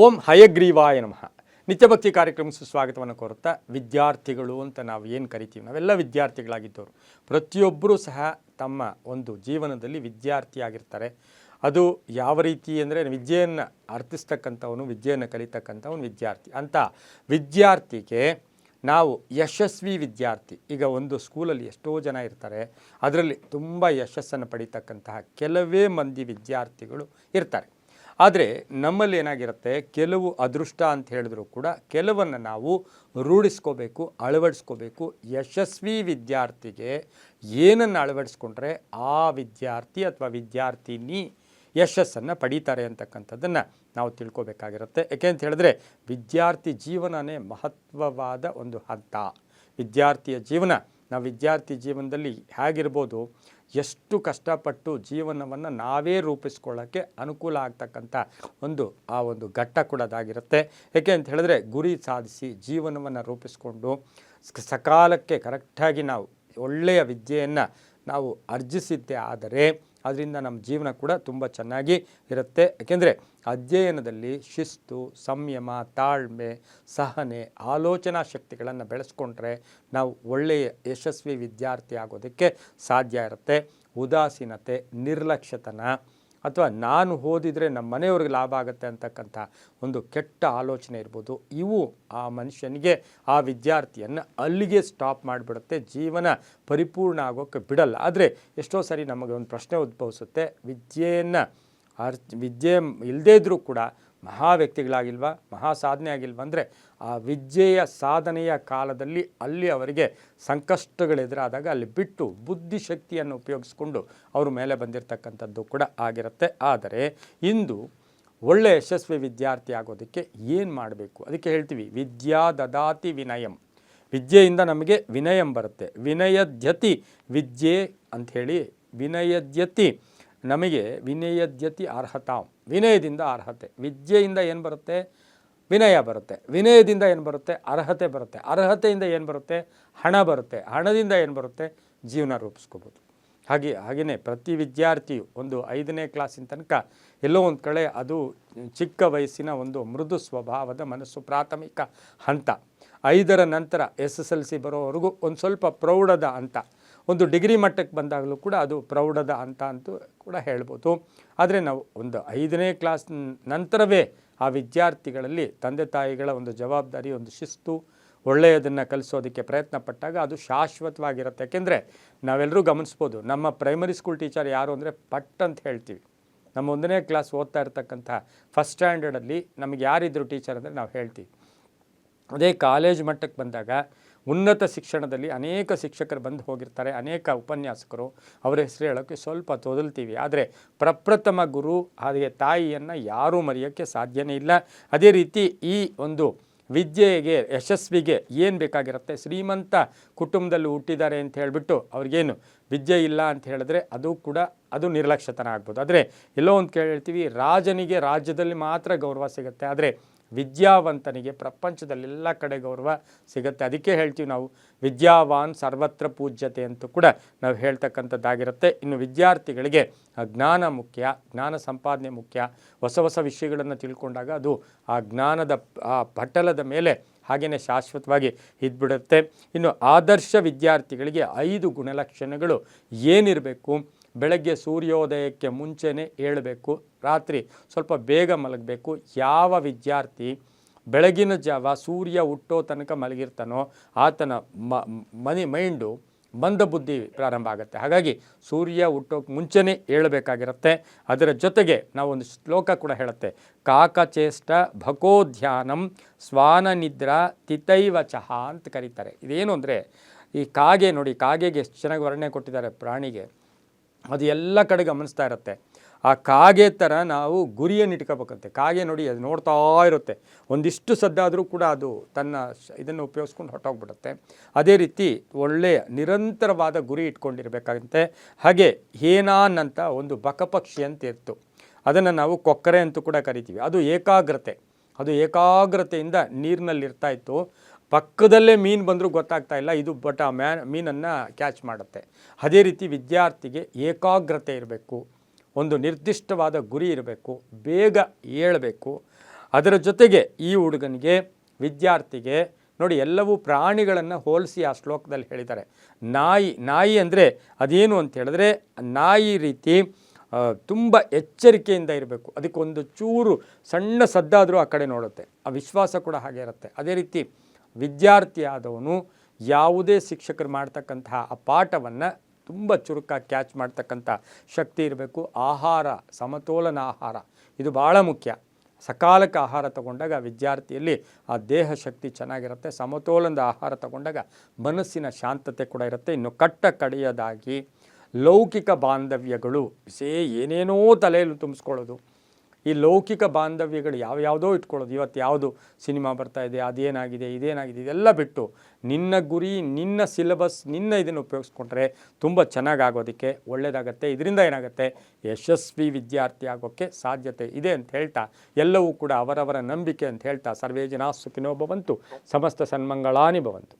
ಓಂ ಹಯಗ್ರೀವಾಯ ನಮಃ. ನಿತ್ಯಭಕ್ತಿ ಕಾರ್ಯಕ್ರಮಕ್ಕೆ ಸ್ವಾಗತವನ್ನು ಕೋರುತ್ತಾ, ವಿದ್ಯಾರ್ಥಿಗಳು ಅಂತ ನಾವು ಏನು ಕರಿತೀವಿ, ನಾವೆಲ್ಲ ವಿದ್ಯಾರ್ಥಿಗಳಾಗಿದ್ದವರು. ಪ್ರತಿಯೊಬ್ಬರೂ ಸಹ ತಮ್ಮ ಒಂದು ಜೀವನದಲ್ಲಿ ವಿದ್ಯಾರ್ಥಿಯಾಗಿರ್ತಾರೆ. ಅದು ಯಾವ ರೀತಿ ಅಂದರೆ, ವಿದ್ಯೆಯನ್ನು ಅರ್ಥಿಸ್ತಕ್ಕಂಥವನು, ವಿದ್ಯೆಯನ್ನು ಕಲಿತಕ್ಕಂಥವನು ವಿದ್ಯಾರ್ಥಿ. ಅಂಥ ವಿದ್ಯಾರ್ಥಿಗೆ ನಾವು ಯಶಸ್ವಿ ವಿದ್ಯಾರ್ಥಿ. ಈಗ ಒಂದು ಸ್ಕೂಲಲ್ಲಿ ಎಷ್ಟೋ ಜನ ಇರ್ತಾರೆ, ಅದರಲ್ಲಿ ತುಂಬ ಯಶಸ್ಸನ್ನು ಪಡೀತಕ್ಕಂತಹ ಕೆಲವೇ ಮಂದಿ ವಿದ್ಯಾರ್ಥಿಗಳು ಇರ್ತಾರೆ. ಆದರೆ ನಮ್ಮಲ್ಲಿ ಏನಾಗಿರುತ್ತೆ, ಕೆಲವು ಅದೃಷ್ಟ ಅಂತ ಹೇಳಿದ್ರು ಕೂಡ ಕೆಲವನ್ನು ನಾವು ರೂಢಿಸ್ಕೋಬೇಕು, ಅಳವಡಿಸ್ಕೋಬೇಕು. ಯಶಸ್ವಿ ವಿದ್ಯಾರ್ಥಿಗೆ ಏನನ್ನು ಅಳವಡಿಸ್ಕೊಂಡ್ರೆ ಆ ವಿದ್ಯಾರ್ಥಿ ಅಥವಾ ವಿದ್ಯಾರ್ಥಿನಿ ಯಶಸ್ಸನ್ನು ಪಡೀತಾರೆ ಅಂತಕ್ಕಂಥದ್ದನ್ನು ನಾವು ತಿಳ್ಕೊಬೇಕಾಗಿರುತ್ತೆ. ಯಾಕೆಂತ ಹೇಳಿದ್ರೆ, ವಿದ್ಯಾರ್ಥಿ ಜೀವನನೇ ಮಹತ್ವವಾದ ಒಂದು ಹಂತ. ವಿದ್ಯಾರ್ಥಿಯ ಜೀವನ, ನಾವು ವಿದ್ಯಾರ್ಥಿ ಜೀವನದಲ್ಲಿ ಹೇಗಿರ್ಬೋದು, ಎಷ್ಟು ಕಷ್ಟಪಟ್ಟು ಜೀವನವನ್ನು ನಾವೇ ರೂಪಿಸ್ಕೊಳ್ಳೋಕ್ಕೆ ಅನುಕೂಲ ಆಗ್ತಕ್ಕಂಥ ಆ ಒಂದು ಘಟ್ಟ ಕೂಡ ಅದಾಗಿರುತ್ತೆ. ಏಕೆ ಅಂತ ಹೇಳಿದ್ರೆ, ಗುರಿ ಸಾಧಿಸಿ ಜೀವನವನ್ನು ರೂಪಿಸ್ಕೊಂಡು ಸಕಾಲಕ್ಕೆ ಕರೆಕ್ಟಾಗಿ ನಾವು ಒಳ್ಳೆಯ ವಿದ್ಯೆಯನ್ನು ನಾವು ಅರ್ಜಿಸಿದ್ದೇ ಆದರೆ ಅದರಿಂದ ನಮ್ಮ ಜೀವನ ಕೂಡ ತುಂಬ ಚೆನ್ನಾಗಿ ಇರುತ್ತೆ. ಏಕೆಂದರೆ ಅಧ್ಯಯನದಲ್ಲಿ ಶಿಸ್ತು, ಸಂಯಮ, ತಾಳ್ಮೆ, ಸಹನೆ, ಆಲೋಚನಾ ಶಕ್ತಿಗಳನ್ನು ಬೆಳೆಸ್ಕೊಂಡ್ರೆ ನಾವು ಒಳ್ಳೆಯ ಯಶಸ್ವಿ ವಿದ್ಯಾರ್ಥಿ ಆಗೋದಕ್ಕೆ ಸಾಧ್ಯ ಇರುತ್ತೆ. ಉದಾಸೀನತೆ, ನಿರ್ಲಕ್ಷ್ಯತನ ಅಥವಾ ನಾನು ಓದಿದರೆ ನಮ್ಮ ಮನೆಯವ್ರಿಗೆ ಲಾಭ ಆಗುತ್ತೆ ಅಂತಕ್ಕಂಥ ಒಂದು ಕೆಟ್ಟ ಆಲೋಚನೆ ಇರ್ಬೋದು, ಇವು ಆ ಮನುಷ್ಯನಿಗೆ, ಆ ವಿದ್ಯಾರ್ಥಿಯನ್ನು ಅಲ್ಲಿಗೆ ಸ್ಟಾಪ್ ಮಾಡಿಬಿಡುತ್ತೆ, ಜೀವನ ಪರಿಪೂರ್ಣ ಆಗೋಕ್ಕೆ ಬಿಡಲ್ಲ. ಆದರೆ ಎಷ್ಟೋ ಸರಿ ನಮಗೆ ಒಂದು ಪ್ರಶ್ನೆ ಉದ್ಭವಿಸುತ್ತೆ, ವಿದ್ಯೆ ಇಲ್ಲದೇ ಇದ್ದರೂ ಕೂಡ ಮಹಾ ವ್ಯಕ್ತಿಗಳಾಗಿಲ್ವಾ, ಮಹಾ ಸಾಧನೆ ಆಗಿಲ್ವ ಅಂದರೆ, ಆ ವಿದ್ಯೆಯ ಸಾಧನೆಯ ಕಾಲದಲ್ಲಿ ಅಲ್ಲಿ ಅವರಿಗೆ ಸಂಕಷ್ಟಗಳೆದುರಾದಾಗ ಅಲ್ಲಿ ಬಿಟ್ಟು ಬುದ್ಧಿಶಕ್ತಿಯನ್ನು ಉಪಯೋಗಿಸ್ಕೊಂಡು ಅವ್ರ ಮೇಲೆ ಬಂದಿರತಕ್ಕಂಥದ್ದು ಕೂಡ ಆಗಿರುತ್ತೆ. ಆದರೆ ಇಂದು ಒಳ್ಳೆಯ ಯಶಸ್ವಿ ವಿದ್ಯಾರ್ಥಿ ಆಗೋದಕ್ಕೆ ಏನು ಮಾಡಬೇಕು, ಅದಕ್ಕೆ ಹೇಳ್ತೀವಿ ವಿದ್ಯಾ ದದಾತಿ ವಿನಯಂ. ವಿದ್ಯೆಯಿಂದ ನಮಗೆ ವಿನಯಂ ಬರುತ್ತೆ. ವಿನಯದ್ಯತಿ ವಿದ್ಯೆ ಅಂಥೇಳಿ, ವಿನಯದ್ಯತಿ ನಮಗೆ ವಿನಯದ್ಯತಿ ಅರ್ಹತಾಂ, ವಿನಯದಿಂದ ಅರ್ಹತೆ. ವಿದ್ಯೆಯಿಂದ ಏನು ಬರುತ್ತೆ, ವಿನಯ ಬರುತ್ತೆ. ವಿನಯದಿಂದ ಏನು ಬರುತ್ತೆ, ಅರ್ಹತೆ ಬರುತ್ತೆ. ಅರ್ಹತೆಯಿಂದ ಏನು ಬರುತ್ತೆ, ಹಣ ಬರುತ್ತೆ. ಹಣದಿಂದ ಏನು ಬರುತ್ತೆ, ಜೀವನ ರೂಪಿಸ್ಕೋಬೋದು. ಹಾಗೆಯೇ ಪ್ರತಿ ವಿದ್ಯಾರ್ಥಿಯು ಒಂದು 5ನೇ ಕ್ಲಾಸಿನ ತನಕ ಎಲ್ಲೋ ಒಂದು ಕಡೆ ಅದು ಚಿಕ್ಕ ವಯಸ್ಸಿನ ಒಂದು ಮೃದು ಸ್ವಭಾವದ ಮನಸ್ಸು, ಪ್ರಾಥಮಿಕ ಹಂತ. 5ರ ನಂತರ SSLC ಬರೋವರೆಗೂ ಒಂದು ಸ್ವಲ್ಪ ಪ್ರೌಢದ ಹಂತ. ಒಂದು ಡಿಗ್ರಿ ಮಟ್ಟಕ್ಕೆ ಬಂದಾಗಲೂ ಕೂಡ ಅದು ಪ್ರೌಢದ ಹಂತ ಅಂತೂ ಕೂಡ ಹೇಳ್ಬೋದು. ಆದರೆ ನಾವು ಒಂದು 5ನೇ ಕ್ಲಾಸ್ ನಂತರವೇ ಆ ವಿದ್ಯಾರ್ಥಿಗಳಲ್ಲಿ ತಂದೆ ತಾಯಿಗಳ ಒಂದು ಜವಾಬ್ದಾರಿ, ಒಂದು ಶಿಸ್ತು, ಒಳ್ಳೆಯದನ್ನು ಕಲಿಸೋದಕ್ಕೆ ಪ್ರಯತ್ನ ಪಟ್ಟಾಗ ಅದು ಶಾಶ್ವತವಾಗಿರುತ್ತೆ. ಯಾಕೆಂದರೆ ನಾವೆಲ್ಲರೂ ಗಮನಿಸ್ಬೋದು, ನಮ್ಮ ಪ್ರೈಮರಿ ಸ್ಕೂಲ್ ಟೀಚರ್ ಯಾರು ಅಂದರೆ ಪಟ್ ಅಂತ ಹೇಳ್ತೀವಿ. ನಮ್ಮ 1ನೇ ಕ್ಲಾಸ್ ಓದ್ತಾ ಇರ್ತಕ್ಕಂಥ ಫಸ್ಟ್ ಸ್ಟ್ಯಾಂಡರ್ಡಲ್ಲಿ ನಮಗೆ ಯಾರಿದ್ರು ಟೀಚರ್ ಅಂದರೆ ನಾವು ಹೇಳ್ತೀವಿ. ಅದೇ ಕಾಲೇಜ್ ಮಟ್ಟಕ್ಕೆ ಬಂದಾಗ ಉನ್ನತ ಶಿಕ್ಷಣದಲ್ಲಿ ಅನೇಕ ಶಿಕ್ಷಕರು ಬಂದು ಹೋಗಿರ್ತಾರೆ, ಅನೇಕ ಉಪನ್ಯಾಸಕರು, ಅವರ ಹೆಸರು ಹೇಳೋಕ್ಕೆ ಸ್ವಲ್ಪ ತೊದಲ್ತೀವಿ. ಆದರೆ ಪ್ರಪ್ರಥಮ ಗುರು, ಹಾಗೆ ತಾಯಿಯನ್ನು ಯಾರೂ ಮರೆಯೋಕ್ಕೆ ಸಾಧ್ಯನೇ ಇಲ್ಲ. ಅದೇ ರೀತಿ ಈ ಒಂದು ವಿದ್ಯೆಗೆ, ಯಶಸ್ವಿಗೆ ಏನು ಬೇಕಾಗಿರುತ್ತೆ, ಶ್ರೀಮಂತ ಕುಟುಂಬದಲ್ಲಿ ಹುಟ್ಟಿದ್ದಾರೆ ಅಂತ ಹೇಳಿಬಿಟ್ಟು ಅವ್ರಿಗೇನು ವಿದ್ಯೆ ಇಲ್ಲ ಅಂತ ಹೇಳಿದ್ರೆ ಅದು ನಿರ್ಲಕ್ಷ್ಯತನ ಆಗ್ಬೋದು. ಆದರೆ ಎಲ್ಲೋ ಒಂದು ಕೇಳ್ತೀವಿ, ರಾಜನಿಗೆ ರಾಜ್ಯದಲ್ಲಿ ಮಾತ್ರ ಗೌರವ ಸಿಗುತ್ತೆ, ಆದರೆ ವಿದ್ಯಾವಂತನಿಗೆ ಪ್ರಪಂಚದಲ್ಲೆಲ್ಲ ಕಡೆ ಗೌರವ ಸಿಗುತ್ತೆ. ಅದಕ್ಕೆ ಹೇಳ್ತೀವಿ ನಾವು ವಿದ್ಯಾವಾನ್ ಸರ್ವತ್ರ ಪೂಜ್ಯತೆ ಅಂತೂ ಕೂಡ ನಾವು ಹೇಳ್ತಕ್ಕಂಥದ್ದಾಗಿರುತ್ತೆ. ಇನ್ನು ವಿದ್ಯಾರ್ಥಿಗಳಿಗೆ ಜ್ಞಾನ ಮುಖ್ಯ, ಜ್ಞಾನ ಸಂಪಾದನೆ ಮುಖ್ಯ. ಹೊಸ ಹೊಸ ವಿಷಯಗಳನ್ನು ತಿಳ್ಕೊಂಡಾಗ ಅದು ಆ ಜ್ಞಾನದ ಪಟಲದ ಮೇಲೆ ಹಾಗೆಯೇ ಶಾಶ್ವತವಾಗಿ ಇದ್ಬಿಡುತ್ತೆ. ಇನ್ನು ಆದರ್ಶ ವಿದ್ಯಾರ್ಥಿಗಳಿಗೆ 5 ಗುಣಲಕ್ಷಣಗಳು ಏನಿರಬೇಕು, ಬೆಳಗ್ಗೆ ಸೂರ್ಯೋದಯಕ್ಕೆ ಮುಂಚೆನೇ ಏಳಬೇಕು, ರಾತ್ರಿ ಸ್ವಲ್ಪ ಬೇಗ ಮಲಗಬೇಕು. ಯಾವ ವಿದ್ಯಾರ್ಥಿ ಬೆಳಗಿನ ಜಾವ ಸೂರ್ಯ ಹುಟ್ಟೋ ತನಕ ಮಲಗಿರ್ತಾನೋ ಆತನ ಮೈಂಡು ಮಂದ ಬುದ್ಧಿ ಪ್ರಾರಂಭ ಆಗುತ್ತೆ. ಹಾಗಾಗಿ ಸೂರ್ಯ ಹುಟ್ಟೋಕ್ಕೆ ಮುಂಚೆನೇ ಏಳಬೇಕಾಗಿರುತ್ತೆ. ಅದರ ಜೊತೆಗೆ ನಾವೊಂದು ಶ್ಲೋಕ ಕೂಡ ಹೇಳುತ್ತೆ, ಕಾಕಚೇಷ್ಟ ಭಕೋಧ್ಯಾನಂ ಸ್ವಾನ ನಿದ್ರಾ ತಿತೈವ ಚಹ ಅಂತ ಕರೀತಾರೆ. ಇದೇನು ಅಂದರೆ, ಈ ಕಾಗೆ ನೋಡಿ, ಕಾಗೆಗೆ ಎಷ್ಟು ಚೆನ್ನಾಗಿ ವರ್ಣನೆ ಕೊಟ್ಟಿದ್ದಾರೆ ಪ್ರಾಣಿಗೆ, ಅದು ಎಲ್ಲ ಕಡೆ ಗಮನಿಸ್ತಾ ಇರುತ್ತೆ. ಆ ಕಾಗೆ ಥರ ನಾವು ಗುರಿಯನ್ನು ಇಟ್ಕೋಬೇಕಂತೆ. ಕಾಗೆ ನೋಡಿ, ಅದು ನೋಡ್ತಾ ಇರುತ್ತೆ, ಒಂದಿಷ್ಟು ಸದ್ದಾದರೂ ಕೂಡ ಅದು ತನ್ನ ಇದನ್ನು ಉಪಯೋಗಿಸ್ಕೊಂಡು ಹೊಟ್ಟೋಗ್ಬಿಡುತ್ತೆ. ಅದೇ ರೀತಿ ಒಳ್ಳೆಯ ನಿರಂತರವಾದ ಗುರಿ ಇಟ್ಕೊಂಡಿರ್ಬೇಕಾಗಂತೆ. ಹಾಗೆ ಹೇನಾನ್ ಅಂತ ಒಂದು ಬಕಪಕ್ಷಿ ಅಂತ ಇತ್ತು, ಅದನ್ನು ನಾವು ಕೊಕ್ಕರೆ ಅಂತೂ ಕೂಡ ಕರಿತೀವಿ. ಅದು ಏಕಾಗ್ರತೆಯಿಂದ ನೀರಿನಲ್ಲಿರ್ತಾ ಇತ್ತು. ಪಕ್ಕದಲ್ಲೇ ಮೀನು ಬಂದರೂ ಗೊತ್ತಾಗ್ತಾ ಇಲ್ಲ, ಇದು ಬಟ್ ಆ ಮೀನನ್ನು ಕ್ಯಾಚ್ ಮಾಡುತ್ತೆ. ಅದೇ ರೀತಿ ವಿದ್ಯಾರ್ಥಿಗೆ ಏಕಾಗ್ರತೆ ಇರಬೇಕು, ಒಂದು ನಿರ್ದಿಷ್ಟವಾದ ಗುರಿ ಇರಬೇಕು, ಬೇಗ ಏಳಬೇಕು, ಅದರ ಜೊತೆಗೆ ಈ ಹುಡುಗನಿಗೆ ವಿದ್ಯಾರ್ಥಿಗೆ ನೋಡಿ ಎಲ್ಲವೂ ಪ್ರಾಣಿಗಳನ್ನು ಹೋಲಿಸಿ ಆ ಶ್ಲೋಕದಲ್ಲಿ ಹೇಳಿದ್ದಾರೆ. ನಾಯಿ ಅಂದರೆ ಅದೇನು ಅಂತ ಹೇಳಿದ್ರೆ ನಾಯಿ ರೀತಿ ತುಂಬ ಎಚ್ಚರಿಕೆಯಿಂದ ಇರಬೇಕು. ಅದಕ್ಕೊಂದು ಚೂರು ಸಣ್ಣ ಸದ್ದಾದರೂ ಆ ಕಡೆ ನೋಡುತ್ತೆ. ಆ ವಿಶ್ವಾಸ ಕೂಡ ಹಾಗೆ ಇರುತ್ತೆ. ಅದೇ ರೀತಿ ವಿದ್ಯಾರ್ಥಿ ಆದವನು ಯಾವುದೇ ಶಿಕ್ಷಕರು ಮಾಡ್ತಕ್ಕಂತಹ ಆ ಪಾಠವನ್ನು ತುಂಬ ಚುರುಕಾಗಿ ಕ್ಯಾಚ್ ಮಾಡ್ತಕ್ಕಂಥ ಶಕ್ತಿ ಇರಬೇಕು. ಆಹಾರ, ಸಮತೋಲನ ಆಹಾರ ಇದು ಭಾಳ ಮುಖ್ಯ. ಸಕಾಲಕ್ಕೆ ಆಹಾರ ತಗೊಂಡಾಗ ವಿದ್ಯಾರ್ಥಿಯಲ್ಲಿ ಆ ದೇಹ ಶಕ್ತಿ ಚೆನ್ನಾಗಿರುತ್ತೆ. ಸಮತೋಲನದ ಆಹಾರ ತಗೊಂಡಾಗ ಮನಸ್ಸಿನ ಶಾಂತತೆ ಕೂಡ ಇರುತ್ತೆ. ಇನ್ನು ಕಡೆಯದಾಗಿ ಲೌಕಿಕ ಬಾಂಧವ್ಯಗಳು ಏನೇನೋ ತಲೆಯಲ್ಲಿ ತುಂಬಿಸ್ಕೊಳ್ಳೋದು, ಈ ಲೌಕಿಕ ಬಾಂಧವ್ಯಗಳು ಯಾವ್ಯಾವುದೋ ಇಟ್ಕೊಳ್ಳೋದು. ಇವತ್ತು ಯಾವುದು ಸಿನಿಮಾ ಬರ್ತಾ ಇದೆ, ಅದೇನಾಗಿದೆ, ಇದೇನಾಗಿದೆ, ಇದೆಲ್ಲ ಬಿಟ್ಟು ನಿನ್ನ ಗುರಿ, ನಿನ್ನ ಸಿಲೆಬಸ್, ನಿನ್ನ ಇದನ್ನು ಉಪಯೋಗಿಸ್ಕೊಂಡ್ರೆ ತುಂಬ ಚೆನ್ನಾಗಾಗೋದಕ್ಕೆ ಒಳ್ಳೆಯದಾಗತ್ತೆ. ಇದರಿಂದ ಏನಾಗುತ್ತೆ, ಯಶಸ್ವಿ ವಿದ್ಯಾರ್ಥಿ ಆಗೋಕ್ಕೆ ಸಾಧ್ಯತೆ ಇದೆ ಅಂತ ಹೇಳ್ತಾ, ಎಲ್ಲವೂ ಕೂಡ ಅವರವರ ನಂಬಿಕೆ ಅಂತ ಹೇಳ್ತಾ, ಸರ್ವೇ ಜನಾಃ ಸುಖಿನೋ ಭವಂತು, ಸಮಸ್ತ ಸನ್ಮಂಗಳಾನಿ ಭವಂತು.